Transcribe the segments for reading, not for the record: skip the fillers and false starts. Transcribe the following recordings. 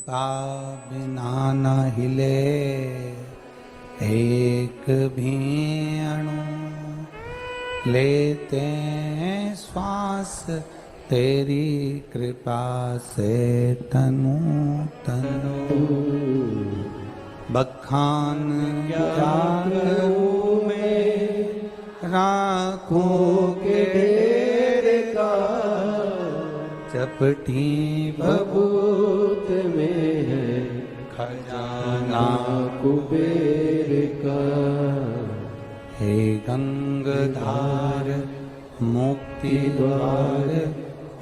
कृपा बिना न हिले एक भी अणु, लेते हैं श्वास तेरी कृपा से तनु तनु। बखान क्या करूं मैं राखों के ढेर का, चपटी भभूत में है खजाना कुबेर का। हे गंगाधार मुक्ति द्वार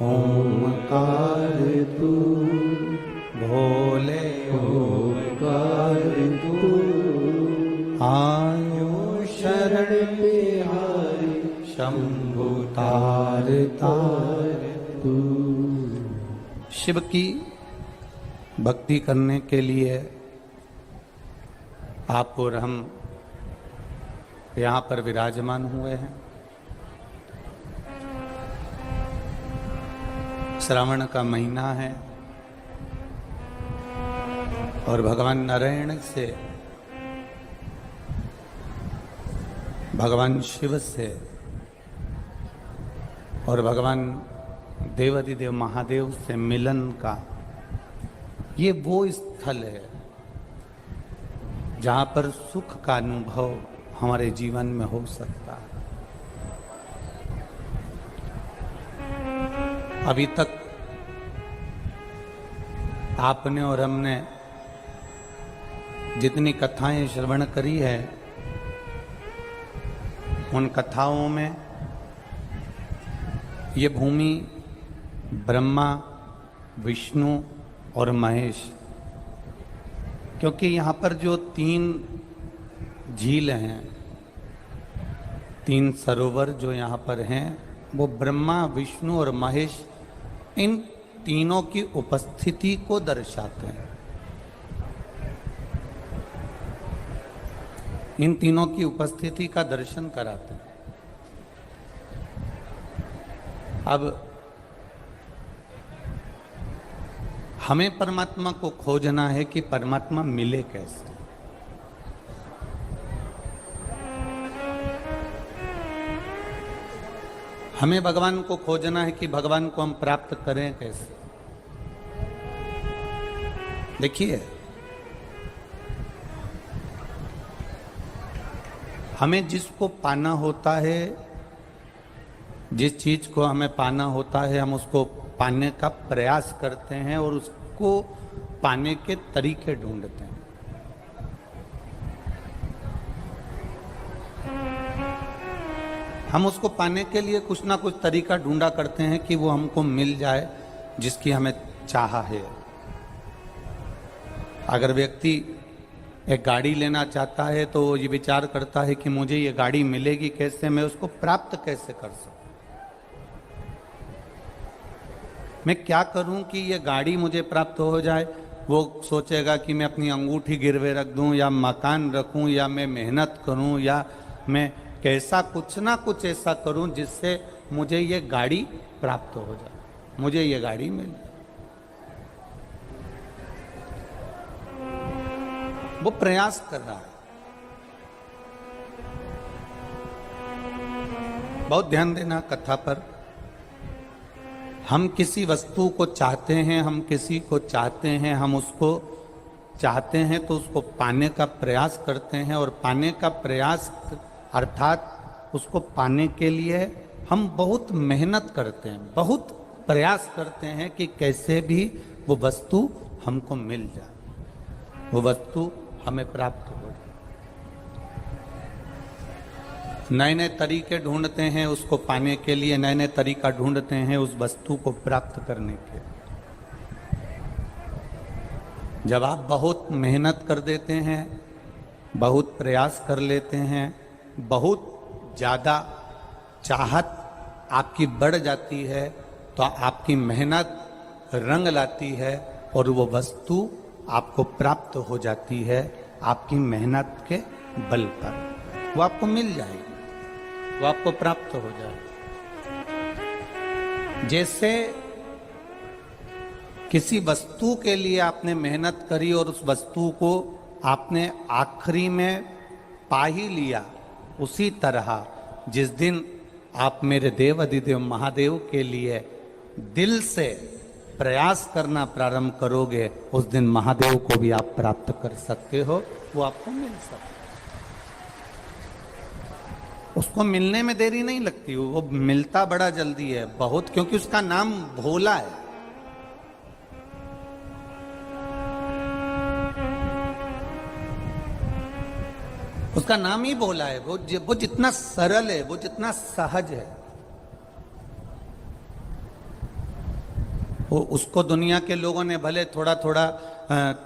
ओमकार तू, भोले ओमकार तू। आयो शरण बिहारी शंभु तार तार तू। शिव की भक्ति करने के लिए आप और हम यहाँ पर विराजमान हुए हैं। श्रावण का महीना है और भगवान नारायण से, भगवान शिव से और भगवान देवाधिदेव महादेव से मिलन का ये वो स्थल है जहाँ पर सुख का अनुभव हमारे जीवन में हो सकता है। अभी तक आपने और हमने जितनी कथाएं श्रवण करी है, उन कथाओं में ये भूमि ब्रह्मा, विष्णु और महेश, क्योंकि यहाँ पर जो 3 झील हैं, 3 सरोवर जो यहाँ पर हैं, वो ब्रह्मा, विष्णु और महेश, इन तीनों की उपस्थिति को दर्शाते हैं। इन तीनों की उपस्थिति का दर्शन कराते हैं। अब हमें परमात्मा को खोजना है कि परमात्मा मिले कैसे। हमें भगवान को खोजना है कि भगवान को हम प्राप्त करें कैसे। देखिए, हमें जिसको पाना होता है, जिस चीज को हमें पाना होता है, हम उसको पाने का प्रयास करते हैं और उसको पाने के तरीके ढूंढते हैं। हम उसको पाने के लिए कुछ ना कुछ तरीका ढूंढा करते हैं कि वो हमको मिल जाए जिसकी हमें चाह है। अगर व्यक्ति एक गाड़ी लेना चाहता है तो वो ये विचार करता है कि मुझे ये गाड़ी मिलेगी कैसे, मैं उसको प्राप्त कैसे कर सकूं, मैं क्या करूं कि ये गाड़ी मुझे प्राप्त हो जाए। वो सोचेगा कि मैं अपनी अंगूठी गिरवे रख दूं, या मकान रखूं, या मैं मेहनत करूं, या मैं कैसा कुछ ना कुछ ऐसा करूं जिससे मुझे ये गाड़ी प्राप्त हो जाए, मुझे ये गाड़ी मिल जाए। वो प्रयास कर रहा है। बहुत ध्यान देना कथा पर। हम किसी वस्तु को चाहते हैं, हम किसी को चाहते हैं, हम उसको चाहते हैं तो उसको पाने का प्रयास करते हैं, और पाने का प्रयास अर्थात उसको पाने के लिए हम बहुत मेहनत करते हैं, बहुत प्रयास करते हैं कि कैसे भी वो वस्तु हमको मिल जाए, वो वस्तु हमें प्राप्त हो जाए। नए नए तरीके ढूंढते हैं उसको पाने के लिए, नए नए तरीका ढूंढते हैं उस वस्तु को प्राप्त करने के। जब आप बहुत मेहनत कर देते हैं, बहुत प्रयास कर लेते हैं, बहुत ज़्यादा चाहत आपकी बढ़ जाती है, तो आपकी मेहनत रंग लाती है और वो वस्तु आपको प्राप्त हो जाती है आपकी मेहनत के बल पर। वो आपको मिल जाएगी, वो आपको प्राप्त हो जाए। जैसे किसी वस्तु के लिए आपने मेहनत करी और उस वस्तु को आपने आखिरी में पा ही लिया, उसी तरह जिस दिन आप मेरे देव अधिदेव महादेव के लिए दिल से प्रयास करना प्रारंभ करोगे, उस दिन महादेव को भी आप प्राप्त कर सकते हो, वो आपको मिल सकता है। उसको मिलने में देरी नहीं लगती, वो मिलता बड़ा जल्दी है बहुत, क्योंकि उसका नाम भोला है। उसका नाम ही भोला है। वो जितना सरल है, वो जितना सहज है, वो उसको दुनिया के लोगों ने भले थोड़ा थोड़ा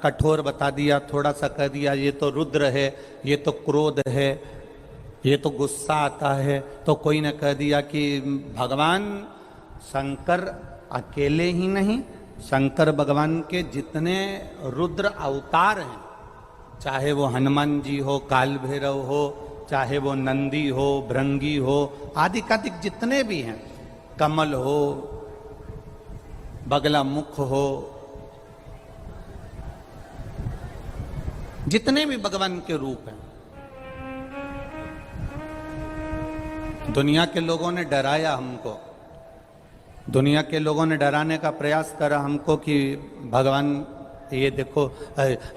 कठोर बता दिया, थोड़ा सा कह दिया ये तो रुद्र है, ये तो क्रोध है, ये तो गुस्सा आता है, तो कोई ने कह दिया कि भगवान शंकर अकेले ही नहीं, शंकर भगवान के जितने रुद्र अवतार हैं, चाहे वो हनुमान जी हो, काल भैरव हो, चाहे वो नंदी हो, भृंगी हो, आदि कादिक जितने भी हैं, कमल हो, बगला मुख हो, जितने भी भगवान के रूप हैं, दुनिया के लोगों ने डराया हमको, दुनिया के लोगों ने डराने का प्रयास करा हमको कि भगवान ये देखो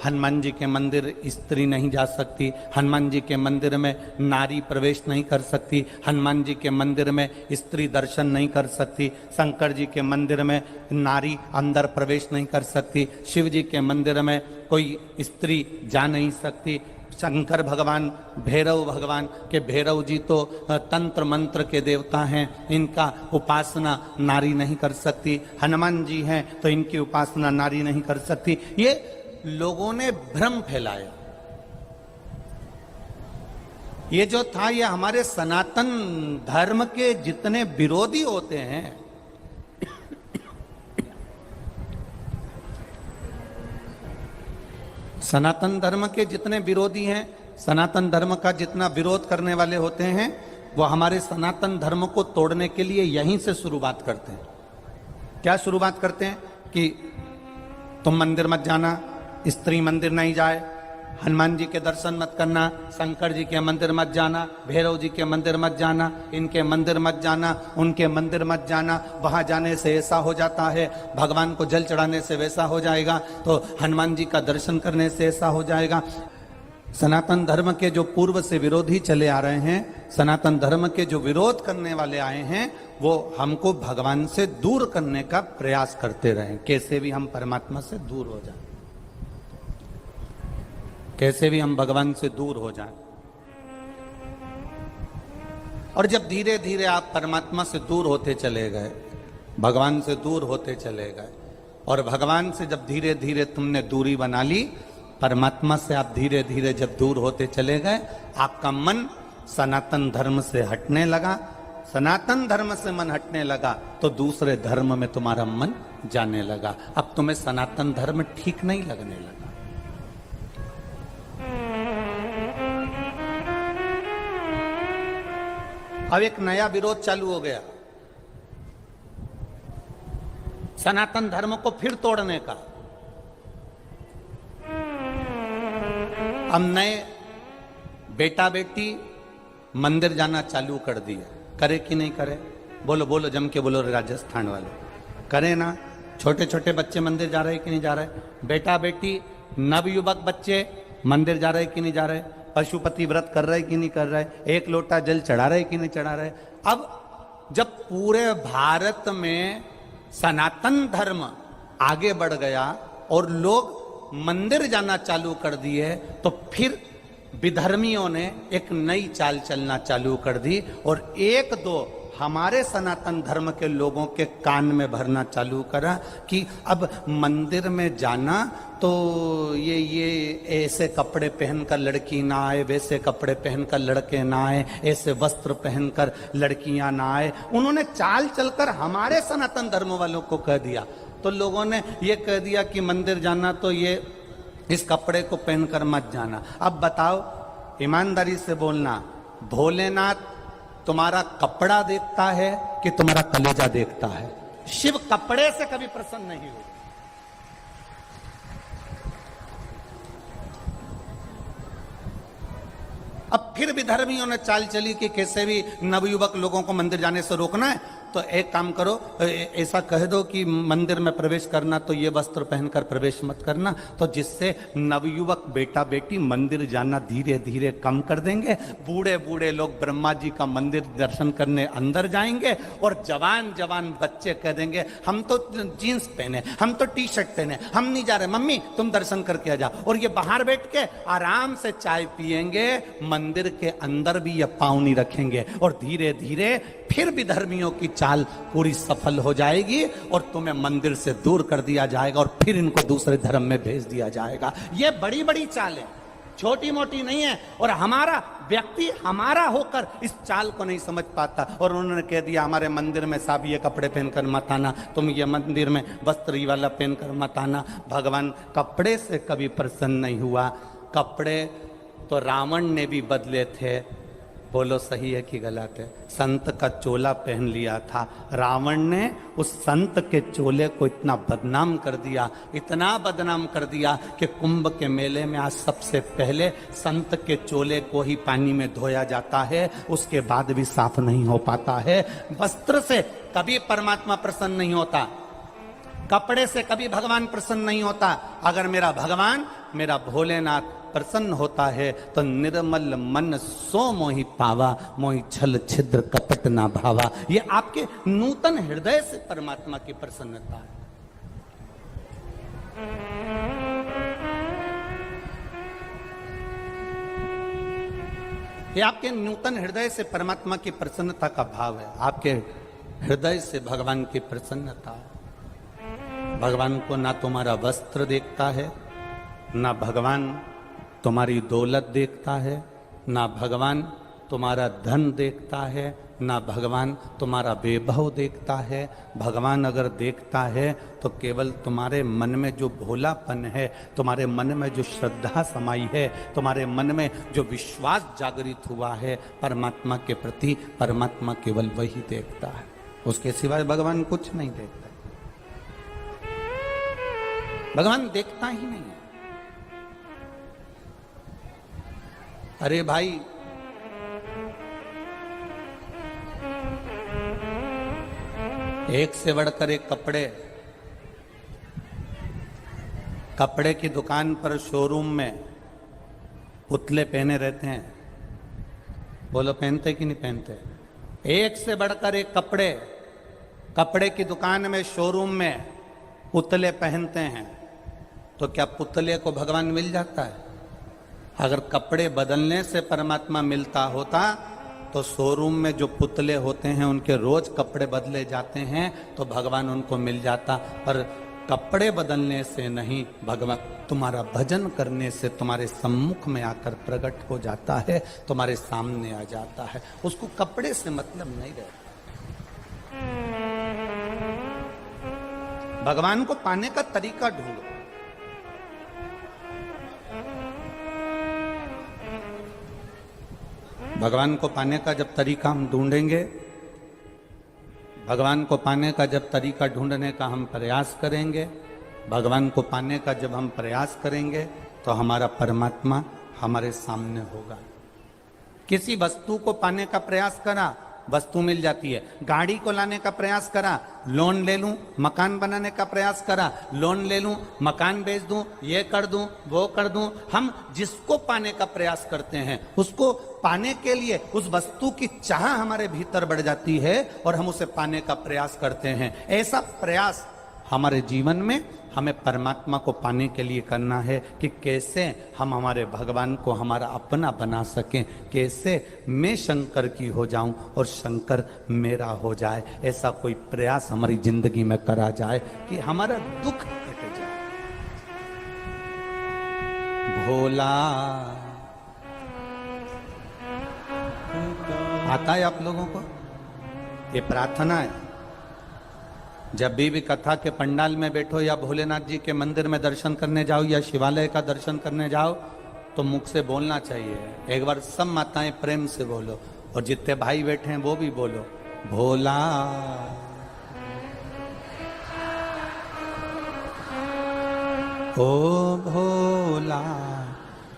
हनुमान जी के मंदिर स्त्री नहीं जा सकती, हनुमान जी के मंदिर में नारी प्रवेश नहीं कर सकती, हनुमान जी के मंदिर में स्त्री दर्शन नहीं कर सकती, शंकर जी के मंदिर में नारी अंदर प्रवेश नहीं कर सकती, शिव जी के मंदिर में कोई स्त्री जा नहीं सकती, शंकर भगवान भैरव भगवान के भैरव जी तो तंत्र मंत्र के देवता हैं, इनका उपासना नारी नहीं कर सकती, हनुमान जी हैं तो इनकी उपासना नारी नहीं कर सकती। ये लोगों ने भ्रम फैलाया। ये जो था, ये हमारे सनातन धर्म के जितने विरोधी होते हैं, सनातन धर्म के जितने विरोधी हैं, सनातन धर्म का जितना विरोध करने वाले होते हैं, वो हमारे सनातन धर्म को तोड़ने के लिए यहीं से शुरुआत करते हैं। क्या शुरुआत करते हैं कि तुम मंदिर मत जाना, स्त्री मंदिर नहीं जाए, हनुमान जी के दर्शन मत करना, शंकर जी के मंदिर मत जाना, भैरव जी के मंदिर मत जाना, इनके मंदिर मत जाना, उनके मंदिर मत जाना, वहां जाने से ऐसा हो जाता है, भगवान को जल चढ़ाने से वैसा हो जाएगा, तो हनुमान जी का दर्शन करने से ऐसा हो जाएगा। सनातन धर्म के जो पूर्व से विरोधी चले आ रहे हैं, सनातन धर्म के जो विरोध करने वाले आए हैं, वो हमको भगवान से दूर करने का प्रयास करते रहे, कैसे भी हम परमात्मा से दूर हो जाएं, कैसे भी हम भगवान से दूर हो जाएं। और जब धीरे धीरे आप परमात्मा से दूर होते चले गए, भगवान से दूर होते चले गए, और भगवान से जब धीरे धीरे तुमने दूरी बना ली, परमात्मा से आप धीरे धीरे जब दूर होते चले गए, आपका मन सनातन धर्म से हटने लगा, सनातन धर्म से मन हटने लगा तो दूसरे धर्म में तुम्हारा मन जाने लगा। अब तुम्हें सनातन धर्म ठीक नहीं लगने लगा। अब एक नया विरोध चालू हो गया, सनातन धर्म को फिर तोड़ने का। अब नए बेटा बेटी मंदिर जाना चालू कर दिया, करे कि नहीं करे? बोलो बोलो, जम के बोलो राजस्थान वाले, करे ना? छोटे छोटे बच्चे मंदिर जा रहे कि नहीं जा रहे? बेटा बेटी नवयुवक बच्चे मंदिर जा रहे कि नहीं जा रहे? पशुपति व्रत कर रहे कि नहीं कर रहे? एक लोटा जल चढ़ा रहे कि नहीं चढ़ा रहे? अब जब पूरे भारत में सनातन धर्म आगे बढ़ गया और लोग मंदिर जाना चालू कर दिए, तो फिर विधर्मियों ने एक नई चाल चलना चालू कर दी और एक दो हमारे सनातन धर्म के लोगों के कान में भरना चालू करा कि अब मंदिर में जाना तो ये ऐसे कपड़े पहनकर लड़की ना आए, वैसे कपड़े पहनकर लड़के ना आए, ऐसे वस्त्र पहनकर लड़कियां ना आए। उन्होंने चाल चलकर हमारे सनातन धर्म वालों को कह दिया। तो लोगों ने ये कह दिया कि मंदिर जाना तो ये इस कपड़े को पहनकर मत जाना। अब बताओ, ईमानदारी से बोलना, भोलेनाथ तुम्हारा कपड़ा देखता है कि तुम्हारा कलेजा देखता है? शिव कपड़े से कभी प्रसन्न नहीं हुए। अब फिर भी धर्मियों ने चाल चली कि कैसे भी नवयुवक लोगों को मंदिर जाने से रोकना है। तो एक काम करो, ऐसा कह दो कि मंदिर में प्रवेश करना तो ये वस्त्र पहनकर प्रवेश मत करना, तो जिससे नवयुवक बेटा बेटी मंदिर जाना धीरे धीरे कम कर देंगे। बूढ़े बूढ़े लोग ब्रह्मा जी का मंदिर दर्शन करने अंदर जाएंगे और जवान जवान बच्चे कह देंगे हम तो जीन्स पहने, हम तो टी शर्ट पहने, हम नहीं जा रहे, मम्मी तुम दर्शन करके आ जाओ। और ये बाहर बैठ के आराम से चाय पिएंगे, मंदिर के अंदर भी ये पाँव नहीं रखेंगे और धीरे धीरे फिर भी धर्मियों की चाल पूरी सफल हो जाएगी और तुम्हें मंदिर से दूर कर दिया जाएगा और फिर इनको दूसरे धर्म में भेज दिया जाएगा। ये बड़ी बड़ी चाल है, छोटी मोटी नहीं है। और हमारा व्यक्ति हमारा होकर इस चाल को नहीं समझ पाता और उन्होंने कह दिया हमारे मंदिर में साहब ये कपड़े पहनकर मत आना, तुम ये मंदिर में वस्त्र ही वाला पहनकर मत आना। भगवान कपड़े से कभी प्रसन्न नहीं हुआ। कपड़े तो रावण ने भी बदले थे, बोलो सही है कि गलत है? संत का चोला पहन लिया था रावण ने, उस संत के चोले को इतना बदनाम कर दिया, इतना बदनाम कर दिया कि कुंभ के मेले में आज सबसे पहले संत के चोले को ही पानी में धोया जाता है, उसके बाद भी साफ नहीं हो पाता है। वस्त्र से कभी परमात्मा प्रसन्न नहीं होता, कपड़े से कभी भगवान प्रसन्न नहीं होता। अगर मेरा भगवान, मेरा भोलेनाथ प्रसन्न होता है तो निर्मल मन सो मोहि पावा, मोहि छल छिद्र कपट ना भावा। ये आपके नूतन हृदय से परमात्मा की प्रसन्नता है। ये आपके नूतन हृदय से परमात्मा की प्रसन्नता का भाव है। आपके हृदय से भगवान की प्रसन्नता है। भगवान को ना तुम्हारा वस्त्र देखता है, ना भगवान तुम्हारी दौलत देखता है, ना भगवान तुम्हारा धन देखता है, ना भगवान तुम्हारा वैभव देखता है। भगवान अगर देखता है तो केवल तुम्हारे मन में जो भोलापन है, तुम्हारे मन में जो श्रद्धा समाई है, तुम्हारे मन में जो विश्वास जागृत हुआ है परमात्मा के प्रति, परमात्मा केवल वही देखता है। उसके सिवाय भगवान कुछ नहीं देखता। भगवान देखता ही नहीं है। अरे भाई, एक से बढ़कर एक कपड़े की दुकान पर, शोरूम में पुतले पहने रहते हैं। बोलो पहनते कि नहीं पहनते? एक से बढ़कर एक कपड़े की दुकान में, शोरूम में पुतले पहनते हैं। तो क्या पुतले को भगवान मिल जाता है? अगर कपड़े बदलने से परमात्मा मिलता होता तो शोरूम में जो पुतले होते हैं उनके रोज कपड़े बदले जाते हैं तो भगवान उनको मिल जाता। पर कपड़े बदलने से नहीं, भगवान तुम्हारा भजन करने से तुम्हारे सम्मुख में आकर प्रकट हो जाता है, तुम्हारे सामने आ जाता है। उसको कपड़े से मतलब नहीं रहता। भगवान को पाने का तरीका ढूंढो। भगवान को पाने का जब तरीका हम ढूंढेंगे, भगवान को पाने का जब तरीका ढूंढने का हम प्रयास करेंगे, भगवान को पाने का जब हम प्रयास करेंगे तो हमारा परमात्मा हमारे सामने होगा। किसी वस्तु को पाने का प्रयास करा, वस्तु मिल जाती है। गाड़ी को लाने का प्रयास करा, लोन ले लूं, मकान बनाने का प्रयास करा, लोन ले लूं, मकान बेच दूं, ये कर दूं, वो कर दूं। हम जिसको पाने का प्रयास करते हैं, उसको पाने के लिए उस वस्तु की चाह हमारे भीतर बढ़ जाती है और हम उसे पाने का प्रयास करते हैं। ऐसा प्रयास हमारे जीवन में हमें परमात्मा को पाने के लिए करना है कि कैसे हम हमारे भगवान को हमारा अपना बना सकें, कैसे मैं शंकर की हो जाऊं और शंकर मेरा हो जाए। ऐसा कोई प्रयास हमारी जिंदगी में करा जाए कि हमारा दुख कट जाए। भोला आता है आप लोगों को? ये प्रार्थना है। जब भी कथा के पंडाल में बैठो या भोलेनाथ जी के मंदिर में दर्शन करने जाओ या शिवालय का दर्शन करने जाओ तो मुख से बोलना चाहिए। एक बार सब माताएं प्रेम से बोलो और जितने भाई बैठे हैं वो भी बोलो, भोला ओ भोला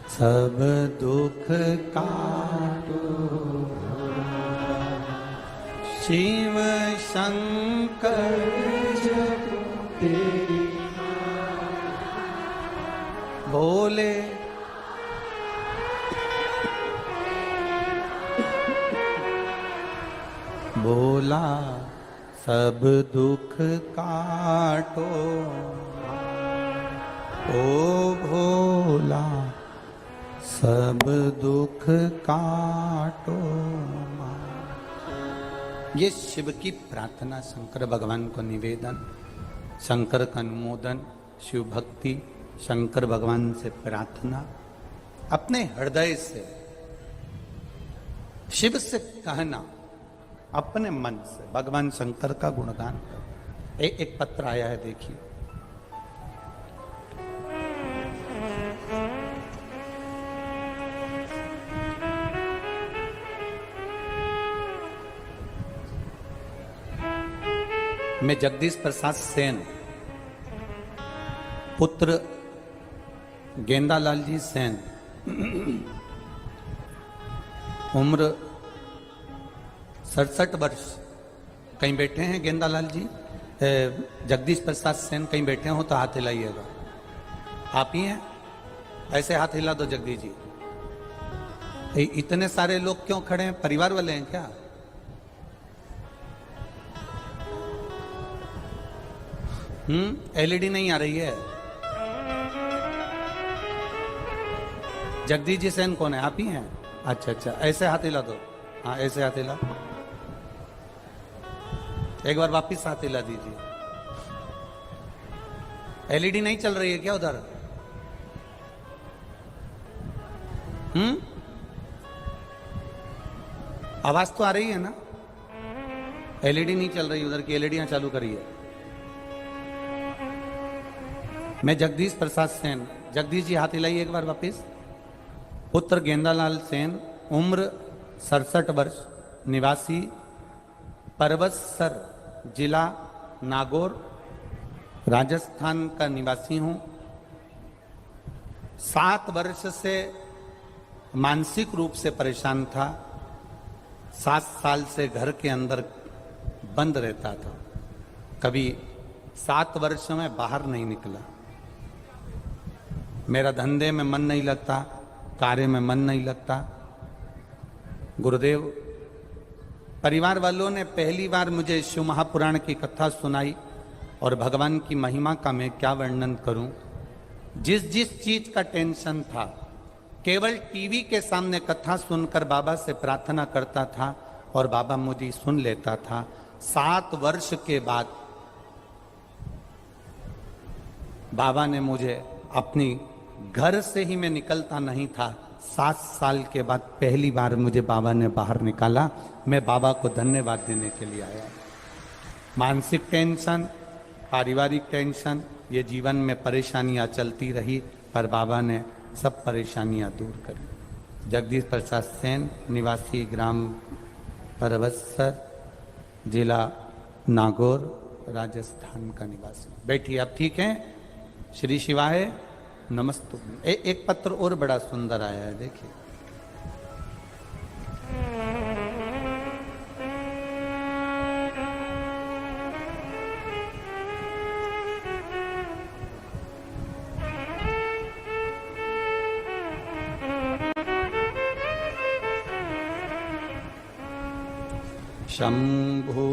सब दुख काटो शिव शंकर जप तेरी भोले भोला सब दुख काटो ओ भोला सब दुख काटो। ये शिव की प्रार्थना, शंकर भगवान को निवेदन, शंकर का अनुमोदन, शिव भक्ति, शंकर भगवान से प्रार्थना, अपने हृदय से शिव से कहना, अपने मन से भगवान शंकर का गुणगान कर। एक पत्र आया है, देखिए। मैं जगदीश प्रसाद सेन, पुत्र गेंदालाल जी सेन, उम्र 67 वर्ष। कहीं बैठे हैं गेंदालाल जी? जगदीश प्रसाद सेन कहीं बैठे हो तो हाथ हिलाइएगा। आप ही हैं? ऐसे हाथ हिला दो जगदीश जी। इतने सारे लोग क्यों खड़े हैं? परिवार वाले हैं क्या? एलईडी नहीं आ रही है। जगदीश जी सेन कौन है? आप ही हैं? अच्छा अच्छा, ऐसे हाथ हिला दो। हाँ, ऐसे हाथ हिला। एक बार वापिस हाथ हिला दीजिए। एलईडी नहीं चल रही है क्या उधर? आवाज तो आ रही है ना? एलईडी नहीं चल रही, उधर की एलईडियां चालू करिए। मैं जगदीश प्रसाद सेन, जगदीश जी हाथ हिलाइए एक बार वापिस। पुत्र गेंदालाल सेन, उम्र 67 वर्ष, निवासी परबतसर, जिला नागौर, राजस्थान का निवासी हूं। 7 वर्ष से मानसिक रूप से परेशान था। 7 साल से घर के अंदर बंद रहता था, कभी 7 वर्ष में बाहर नहीं निकला। मेरा धंधे में मन नहीं लगता, कार्य में मन नहीं लगता। गुरुदेव, परिवार वालों ने पहली बार मुझे शिव महापुराण की कथा सुनाई और भगवान की महिमा का मैं क्या वर्णन करूं। जिस जिस चीज का टेंशन था, केवल टीवी के सामने कथा सुनकर बाबा से प्रार्थना करता था और बाबा मुझे सुन लेता था। 7 वर्ष के बाद बाबा ने मुझे, अपनी घर से ही मैं निकलता नहीं था, 7 साल के बाद पहली बार मुझे बाबा ने बाहर निकाला। मैं बाबा को धन्यवाद देने के लिए आया। मानसिक टेंशन, पारिवारिक टेंशन, ये जीवन में परेशानियां चलती रही, पर बाबा ने सब परेशानियां दूर करी। जगदीश प्रसाद सेन, निवासी ग्राम परबतसर, जिला नागौर, राजस्थान का निवासी। बैठिए, आप ठीक हैं? श्री शिवाय नमस्तु। एक पत्र और बड़ा सुंदर आया है, देखिए। शंभो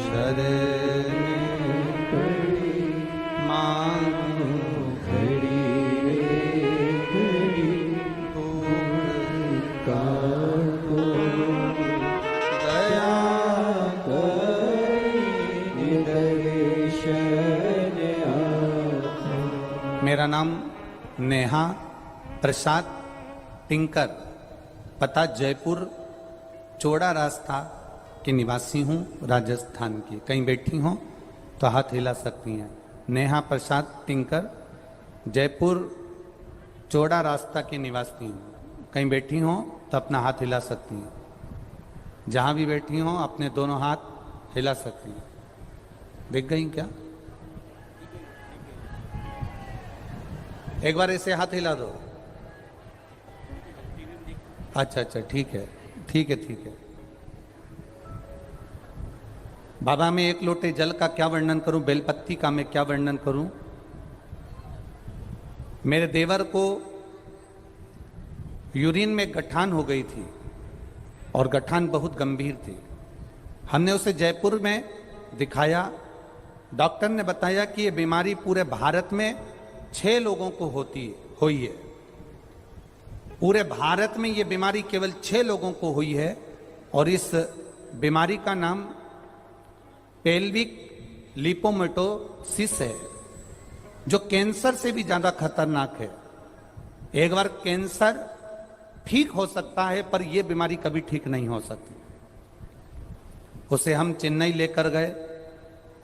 शरण मांगो घड़ी घड़ी काको दया करी दर्शन आँखों। मेरा नाम नेहा प्रसाद टिंकर, पता जयपुर चौड़ा रास्ता के निवासी हूँ, राजस्थान की। कहीं बैठी हों तो हाथ हिला सकती हैं। नेहा प्रसाद टिंकर, जयपुर चौड़ा रास्ता के निवासी हूँ। कहीं बैठी हों तो अपना हाथ हिला सकती हैं। जहाँ भी बैठी हों अपने दोनों हाथ हिला सकती हैं। दिख गई क्या? एक बार ऐसे हाथ हिला दो। अच्छा अच्छा, ठीक है ठीक है ठीक है। बाबा मैं एक लोटे जल का क्या वर्णन करूं, बेलपत्ती का मैं क्या वर्णन करूं। मेरे देवर को यूरिन में गठान हो गई थी और गठान बहुत गंभीर थी। हमने उसे जयपुर में दिखाया। डॉक्टर ने बताया कि ये बीमारी पूरे भारत में 6 लोगों को हुई है। पूरे भारत में ये बीमारी केवल 6 लोगों को हुई है और इस बीमारी का नाम पेल्विक लिपोमेटोसिस है, जो कैंसर से भी ज्यादा खतरनाक है। एक बार कैंसर ठीक हो सकता है पर यह बीमारी कभी ठीक नहीं हो सकती। उसे हम चेन्नई लेकर गए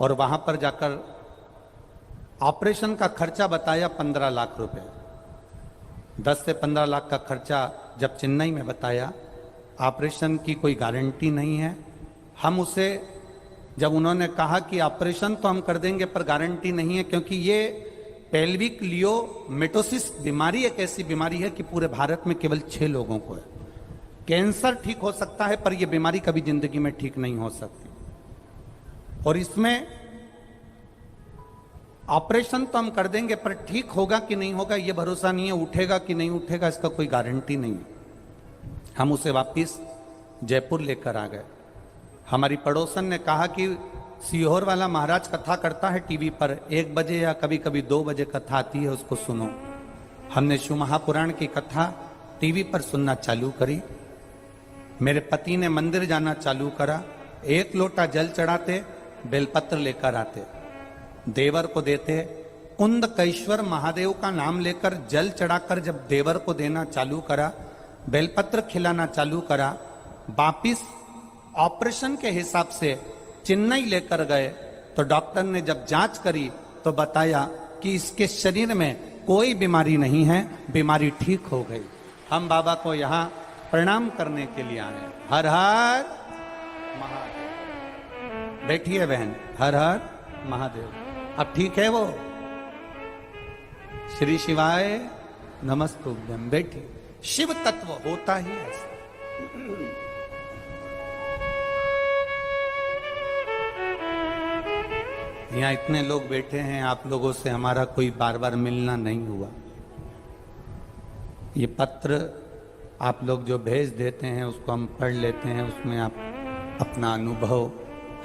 और वहां पर जाकर ऑपरेशन का खर्चा बताया 15 लाख रुपए। 10 से 15 लाख का खर्चा जब चेन्नई में बताया, ऑपरेशन की कोई गारंटी नहीं है। हम उसे जब उन्होंने कहा कि ऑपरेशन तो हम कर देंगे पर गारंटी नहीं है, क्योंकि ये पेल्विक लियोमेटोसिस बीमारी एक ऐसी बीमारी है कि पूरे भारत में केवल 6 लोगों को है। कैंसर ठीक हो सकता है पर यह बीमारी कभी जिंदगी में ठीक नहीं हो सकती। और इसमें ऑपरेशन तो हम कर देंगे पर ठीक होगा कि नहीं होगा यह भरोसा नहीं है, उठेगा कि नहीं उठेगा इसका कोई गारंटी नहीं है। हम उसे वापिस जयपुर लेकर आ गए। हमारी पड़ोसन ने कहा कि सीहोर वाला महाराज कथा करता है टीवी पर, 1 बजे या कभी कभी 2 बजे कथा आती है, उसको सुनो। हमने शिव महापुराण की कथा टीवी पर सुनना चालू करी। मेरे पति ने मंदिर जाना चालू करा। 1 लोटा जल चढ़ाते, बेलपत्र लेकर आते, देवर को देते। कुंदकेश्वर महादेव का नाम लेकर जल चढ़ाकर जब देवर को देना चालू करा, बेलपत्र खिलाना चालू करा, वापिस ऑपरेशन के हिसाब से चेन्नई लेकर गए तो डॉक्टर ने जब जांच करी तो बताया कि इसके शरीर में कोई बीमारी नहीं है, बीमारी ठीक हो गई। हम बाबा को यहाँ प्रणाम करने के लिए आए। हर हर महादेव। बैठिए बहन, हर हर महादेव। अब ठीक है वो? श्री शिवाय नमस्तुभ्यम। बैठिए। शिव तत्व होता ही ऐसा। यहाँ इतने लोग बैठे हैं, आप लोगों से हमारा कोई बार बार मिलना नहीं हुआ। ये पत्र आप लोग जो भेज देते हैं उसको हम पढ़ लेते हैं, उसमें आप अपना अनुभव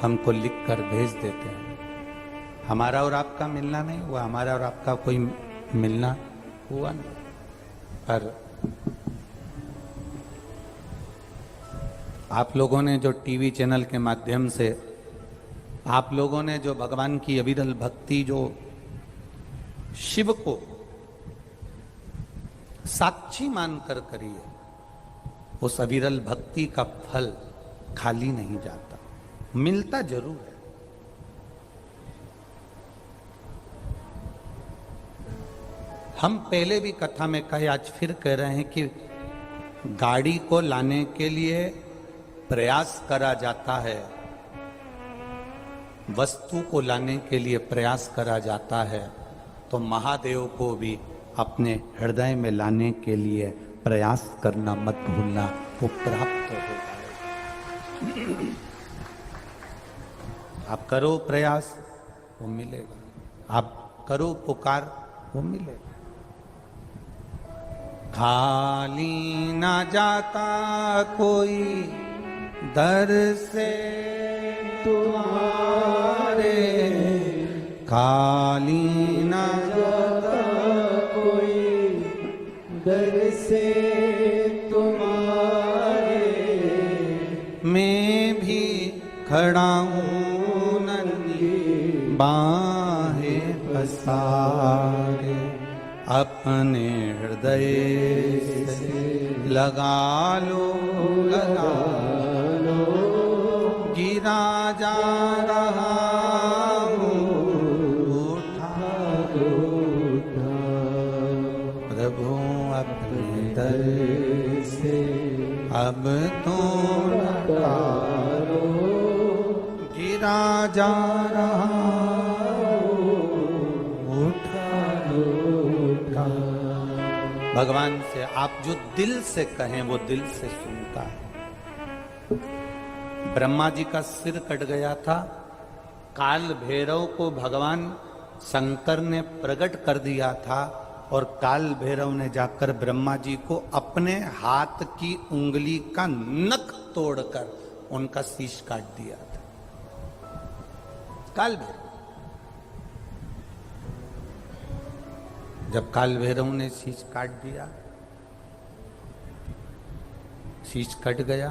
हमको लिख कर भेज देते हैं। हमारा और आपका मिलना नहीं हुआ, हमारा और आपका कोई मिलना हुआ नहीं। पर आप लोगों ने जो टीवी चैनल के माध्यम से, आप लोगों ने जो भगवान की अविरल भक्ति, जो शिव को साक्षी मानकर करी है, उस अविरल भक्ति का फल खाली नहीं जाता, मिलता जरूर है। हम पहले भी कथा में कहे, आज फिर कह रहे हैं कि गाड़ी को लाने के लिए प्रयास करा जाता है, वस्तु को लाने के लिए प्रयास करा जाता है, तो महादेव को भी अपने हृदय में लाने के लिए प्रयास करना मत भूलना, वो प्राप्त हो जाएगा। आप करो प्रयास, वो मिलेगा। आप करो पुकार, वो मिलेगा। खाली ना जाता कोई दर से तुम्हारे, खाली ना जाता कोई दर से तुम्हारे, मैं भी खड़ा हूँ नन्ही बाहें पसारे, अपने हृदय से लगा लो, लगा लो, गिरा जा रहा हूँ, उठा उठा, प्रभु अपने दर से अब तो लगा लो, गिरा जा रहा हूँ, उठा उठा। भगवान से आप जो दिल से कहें वो दिल से सुनता है। ब्रह्मा जी का सिर कट गया था, काल भैरव को भगवान शंकर ने प्रकट कर दिया था और काल भैरव ने जाकर ब्रह्मा जी को अपने हाथ की उंगली का नख तोड़कर उनका शीश काट दिया था। काल भैरव, जब काल भैरव ने शीश काट दिया, शीश कट गया,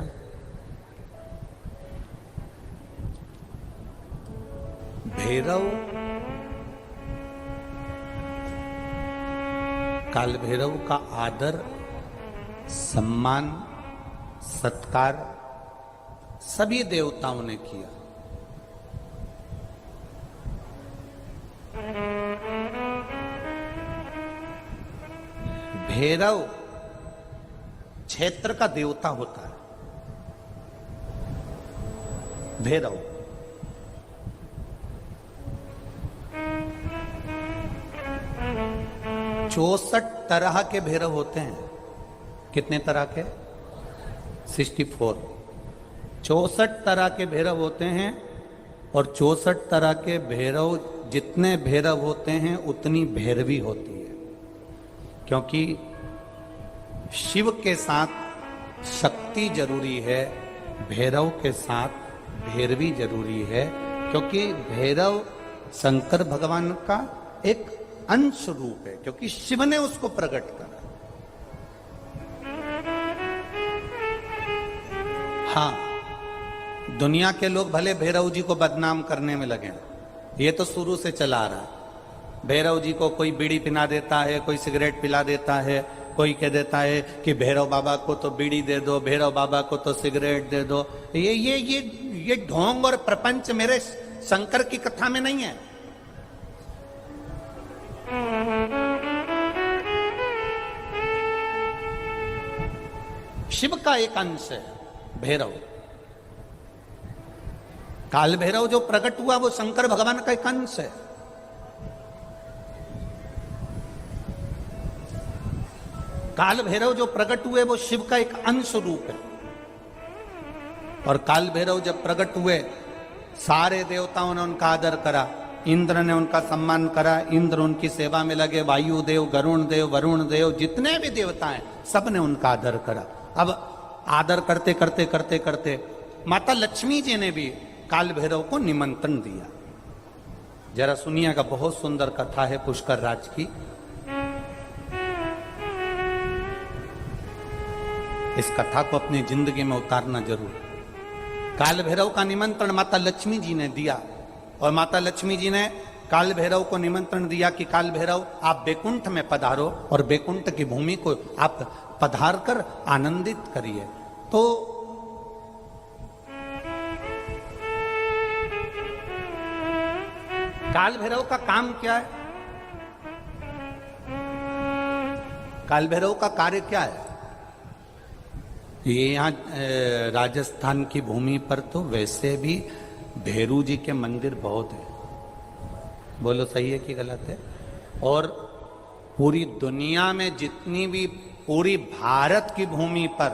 भैरव काल भैरव का आदर, सम्मान, सत्कार सभी देवताओं ने किया। भैरव क्षेत्र का देवता होता है। भैरव 64 तरह के भैरव होते हैं। कितने तरह के? 64। 64 तरह के भैरव होते हैं और 64 तरह के भैरव, जितने भैरव होते हैं उतनी भैरवी होती है, क्योंकि शिव के साथ शक्ति जरूरी है, भैरव के साथ भैरवी जरूरी है, क्योंकि भैरव शंकर भगवान का एक अंश रूप है, क्योंकि शिव ने उसको प्रकट करा। हाँ, दुनिया के लोग भले भैरव जी को बदनाम करने में लगे, ये तो शुरू से चला आ रहा है। भैरव जी को कोई बीड़ी पिला देता है, कोई सिगरेट पिला देता है, कोई कह देता है कि भैरव बाबा को तो बीड़ी दे दो, भैरव बाबा को तो सिगरेट दे दो। ये ढोंग और प्रपंच मेरे शंकर की कथा में नहीं है। शिव का एक अंश है भैरव। काल भैरव जो प्रकट हुआ वो शंकर भगवान का एक अंश है। काल भैरव जो प्रकट हुए वो शिव का एक अंश रूप है। और काल भैरव जब प्रकट हुए, सारे देवताओं ने उनका आदर करा, इंद्र ने उनका सम्मान करा, इंद्र उनकी सेवा में लगे, वायु देव, गरुण देव, वरुण देव, जितने भी देवता हैं सब ने उनका आदर करा। अब आदर करते करते करते करते माता लक्ष्मी जी ने भी काल भैरव को निमंत्रण दिया। जरा सुनिएगा, बहुत सुंदर कथा है पुष्कर राज की। इस कथा को अपनी जिंदगी में उतारना जरूर। काल भैरव का निमंत्रण माता लक्ष्मी जी ने दिया और माता लक्ष्मी जी ने काल भैरव को निमंत्रण दिया कि काल भैरव आप बैकुंठ में पधारो और बैकुंठ की भूमि को आप पधार कर आनंदित करिए। तो काल भैरव का काम क्या है? काल भैरव का कार्य क्या है? ये यहाँ राजस्थान की भूमि पर तो वैसे भी भैरू जी के मंदिर बहुत है। बोलो सही है कि गलत है? और पूरी दुनिया में जितनी भी, पूरी भारत की भूमि पर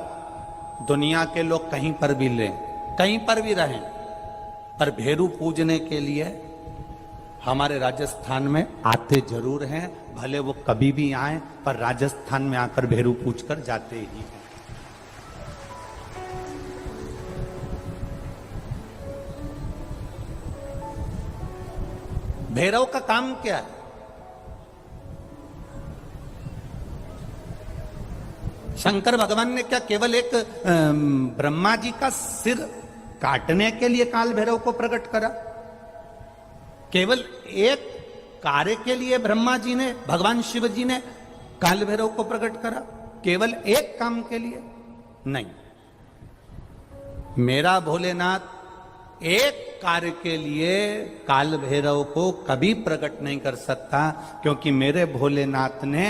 दुनिया के लोग कहीं पर भी लें, कहीं पर भी रहें, पर भैरू पूजने के लिए हमारे राजस्थान में आते जरूर हैं। भले वो कभी भी आए, पर राजस्थान में आकर भैरू पूज कर जाते ही हैं। भैरव का काम क्या है? शंकर भगवान ने क्या केवल एक ब्रह्मा जी का सिर काटने के लिए काल भैरव को प्रकट करा? केवल एक कार्य के लिए ब्रह्मा जी ने, भगवान शिव जी ने काल भैरव को प्रकट करा? केवल एक काम के लिए? नहीं। मेरा भोलेनाथ एक कार्य के लिए काल भैरव को कभी प्रकट नहीं कर सकता, क्योंकि मेरे भोलेनाथ ने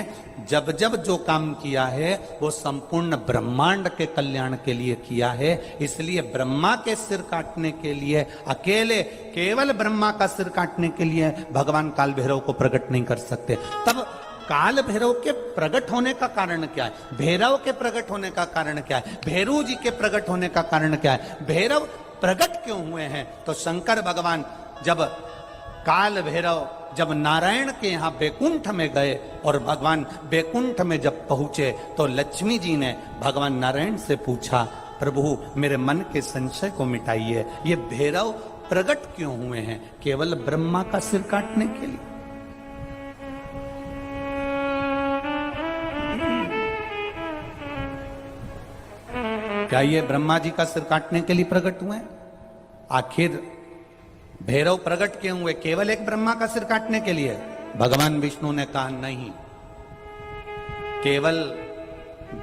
जब जब जो काम किया है वो संपूर्ण ब्रह्मांड के कल्याण के लिए किया है। इसलिए ब्रह्मा के सिर काटने के लिए, अकेले केवल ब्रह्मा का सिर काटने के लिए भगवान काल भैरव को प्रकट नहीं कर सकते। तब काल भैरव के प्रकट होने का कारण क्या है? भैरव के प्रकट होने का कारण क्या है? भैरू जी के प्रकट होने का कारण क्या है? भैरव प्रकट क्यों हुए हैं? तो शंकर भगवान जब काल भैरव जब नारायण के यहां बैकुंठ में गए और भगवान बैकुंठ में जब पहुंचे तो लक्ष्मी जी ने भगवान नारायण से पूछा, प्रभु मेरे मन के संशय को मिटाइए, ये भैरव प्रकट क्यों हुए हैं? केवल ब्रह्मा का सिर काटने के लिए? क्या ये ब्रह्मा जी का सिर काटने के लिए प्रकट हुए? आखिर भैरव प्रकट क्यों हुए? केवल एक ब्रह्मा का सिर काटने के लिए? भगवान विष्णु ने कहा नहीं, केवल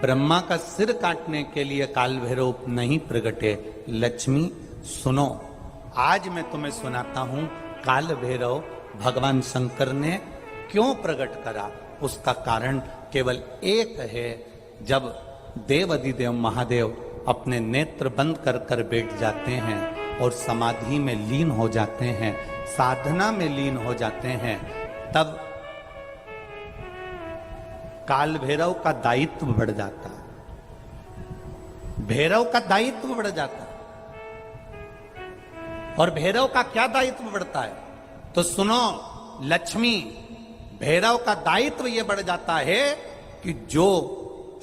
ब्रह्मा का सिर काटने के लिए काल भैरव नहीं प्रकटे। लक्ष्मी सुनो, आज मैं तुम्हें सुनाता हूं काल भैरव भगवान शंकर ने क्यों प्रकट करा। उसका कारण केवल एक है। जब देवाधिदेव महादेव अपने नेत्र बंद कर कर बैठ जाते हैं और समाधि में लीन हो जाते हैं, साधना में लीन हो जाते हैं, तब काल भैरव का दायित्व बढ़ जाता है। भैरव का दायित्व बढ़ जाता है। और भैरव का क्या दायित्व बढ़ता है? तो सुनो लक्ष्मी, भैरव का दायित्व यह बढ़ जाता है कि जो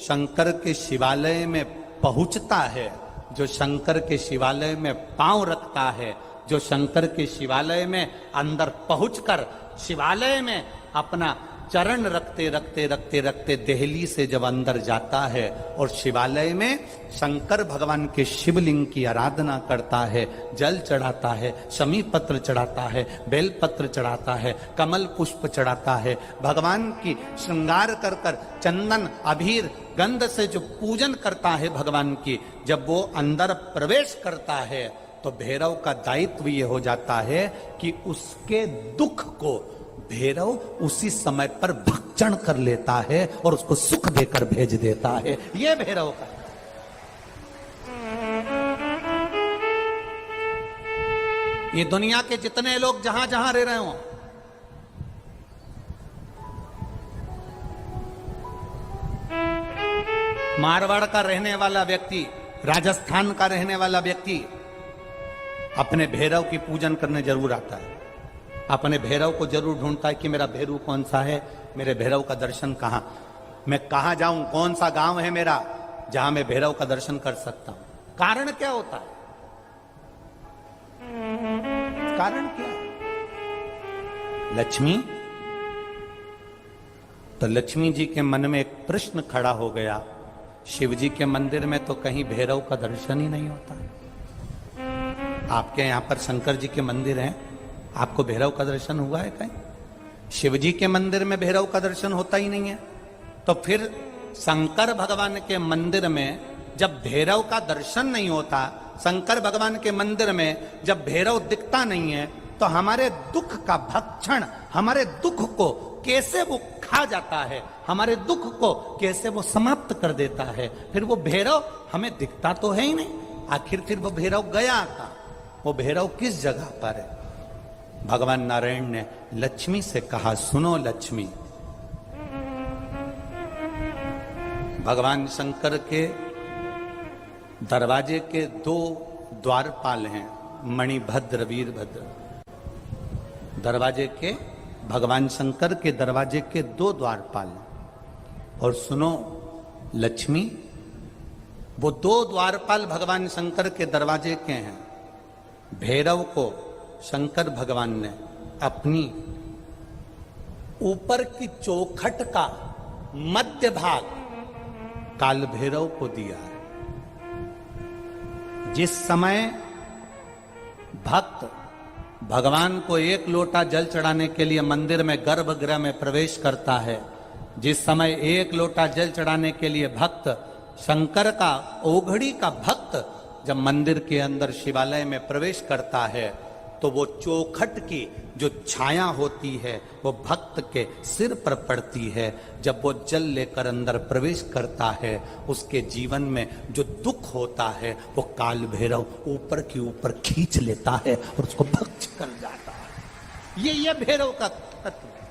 शंकर के शिवालय में पहुंचता है, जो शंकर के शिवालय में पांव रखता है, जो शंकर के शिवालय में अंदर पहुंचकर शिवालय में अपना चरण रखते रखते रखते रखते देहली से जब अंदर जाता है और शिवालय में शंकर भगवान के शिवलिंग की आराधना करता है, जल चढ़ाता है, शमी पत्र चढ़ाता है, बेल पत्र चढ़ाता है, कमल पुष्प चढ़ाता है, भगवान की श्रृंगार कर कर चंदन अबीर गंध से जो पूजन करता है भगवान की, जब वो अंदर प्रवेश करता है तो भैरव का दायित्व ये हो जाता है कि उसके दुख को भैरव उसी समय पर भक्षण कर लेता है और उसको सुख देकर भेज देता है। ये भैरव का। ये दुनिया के जितने लोग जहां जहां रह रहे हो, मारवाड़ का रहने वाला व्यक्ति, राजस्थान का रहने वाला व्यक्ति अपने भैरव की पूजन करने जरूर आता है। अपने भैरव को जरूर ढूंढता है कि मेरा भैरव कौन सा है, मेरे भैरव का दर्शन कहां, मैं कहां जाऊं, कौन सा गांव है मेरा जहां मैं भैरव का दर्शन कर सकता हूं। कारण क्या होता है? कारण क्या है? लक्ष्मी। तो लक्ष्मी जी के मन में एक प्रश्न खड़ा हो गया, शिव जी के मंदिर में तो कहीं भैरव का दर्शन ही नहीं होता। आपके यहां पर शंकर जी के मंदिर हैं, आपको भैरव का दर्शन हुआ है कहीं? शिव जी के मंदिर में भैरव का दर्शन होता ही नहीं है। तो फिर शंकर भगवान के मंदिर में जब भैरव का दर्शन नहीं होता, शंकर भगवान के मंदिर में जब भैरव दिखता नहीं है, तो हमारे दुख का भक्षण, हमारे दुख को कैसे वो खा जाता है, हमारे दुख को कैसे वो समाप्त कर देता है। फिर वो भैरव हमें दिखता तो है ही नहीं। आखिर फिर वो भैरव गया था, वो भैरव किस जगह पर है? भगवान नारायण ने लक्ष्मी से कहा, सुनो लक्ष्मी, भगवान शंकर के दरवाजे के दो द्वारपाल हैं, मणिभद्र वीरभद्र। दरवाजे के, भगवान शंकर के दरवाजे के दो द्वारपाल। और सुनो लक्ष्मी, वो दो द्वारपाल भगवान शंकर के दरवाजे के हैं। भैरव को शंकर भगवान ने अपनी ऊपर की चौखट का मध्य भाग काल भैरव को दिया है। जिस समय भक्त भगवान को एक लोटा जल चढ़ाने के लिए मंदिर में गर्भगृह में प्रवेश करता है, जिस समय एक लोटा जल चढ़ाने के लिए भक्त, शंकर का ओघड़ी का भक्त जब मंदिर के अंदर शिवालय में प्रवेश करता है, तो वो चौखट की जो छाया होती है वो भक्त के सिर पर पड़ती है। जब वो जल लेकर अंदर प्रवेश करता है, उसके जीवन में जो दुख होता है वो काल भैरव ऊपर की ऊपर खींच लेता है और उसको भक्ष कर जाता है। ये भैरव का तत्व है।